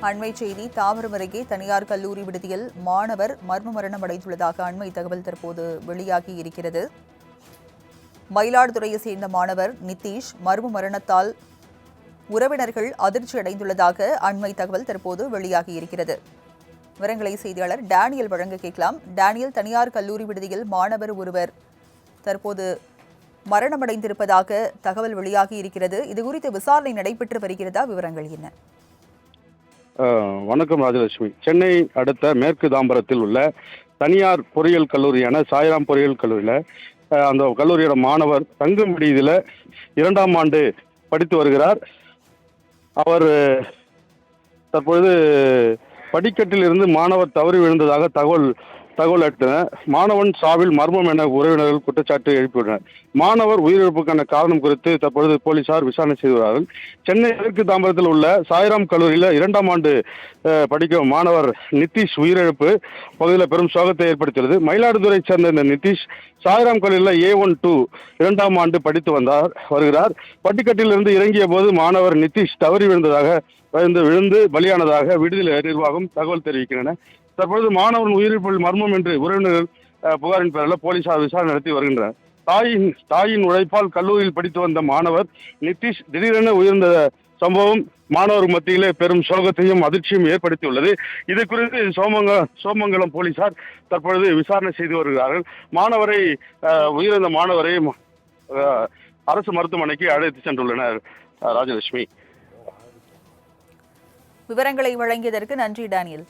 அண்மை செய்தி தாம்பரம் அருகே தனியார் கல்லூரி விடுதியில் மாணவர் மர்ம மரணம் அடைந்துள்ளதாக அண்மை தகவல் தற்போது வெளியாகி இருக்கிறது. மயிலாடுதுறையை சேர்ந்த மாணவர் நிதிஷ் மர்ம மரணத்தால் உறவினர்கள் அதிர்ச்சி அடைந்துள்ளதாக அண்மை தகவல் தற்போது வெளியாகி இருக்கிறது. விவரங்களை செய்தியாளர் டேனியல் வழங்க கேட்கலாம். டேனியல், தனியார் கல்லூரி விடுதியில் மாணவர் ஒருவர் தற்போது மரணமடைந்திருப்பதாக தகவல் வெளியாகி இருக்கிறது. இதுகுறித்து விசாரணை நடைபெற்று வருகிறதா? விவரங்கள் என்ன? வணக்கம் ராஜலட்சுமி. சென்னை அடுத்த மேற்கு தாம்பரத்தில் உள்ள தனியார் பொறியியல் கல்லூரியான சாய்ராம் பொறியியல் கல்லூரியில் அந்த கல்லூரியோட மாணவர் தங்கும் விடுதியில் 2ஆம் ஆண்டு படித்து வருகிறார். அவர் தற்பொழுது படிக்கட்டில் இருந்து மாணவர் தவறி விழுந்ததாக தகவல் அளித்தன. மாணவன் சாவில் மர்மம் என உறவினர்கள் குற்றச்சாட்டு எழுப்பியுள்ளனர். மாணவர் உயிரிழப்புக்கான காரணம் குறித்து தற்பொழுது போலீசார் விசாரணை செய்து வருகிறார்கள். சென்னை மேற்கு தாம்பரத்தில் உள்ள சாய்ராம் கல்லூரியில் 2ஆம் ஆண்டு படிக்கும் மாணவர் நிதிஷ் உயிரிழப்பு பகுதியில் பெரும் சோகத்தை ஏற்படுத்தியுள்ளது. மயிலாடுதுறை சேர்ந்த இந்த நிதிஷ் சாய்ராம் கல்லூரியில் A12 2ஆம் ஆண்டு படித்து வருகிறார். படிக்கட்டில் இருந்து இறங்கிய போது மாணவர் நிதிஷ் தவறி விழுந்து பலியானதாக விடுதி நிர்வாகம் தகவல் தெரிவிக்கின்றன. தற்பொழுது மாணவன் உயிரிழப்பில் மர்மம் என்று உறவினர்கள் புகாரின் பேரில் போலீசார் விசாரணை நடத்தி வருகின்றனர். தாயின் உழைப்பால் கல்லூரியில் படித்து வந்த மாணவர் நிதிஷ் திடீரென உயர்ந்த சம்பவம் மாணவர் மத்தியிலே பெரும் சோகத்தையும் அதிர்ச்சியும் ஏற்படுத்தியுள்ளது. இது குறித்து சோமங்கலம் போலீசார் தற்பொழுது விசாரணை செய்து வருகிறார்கள். உயிரிழந்த மாணவரை அரசு மருத்துவமனைக்கு அழைத்து சென்றுள்ளனர். ராஜலட்சுமி, விவரங்களை வழங்கியதற்கு நன்றி டேனியல்.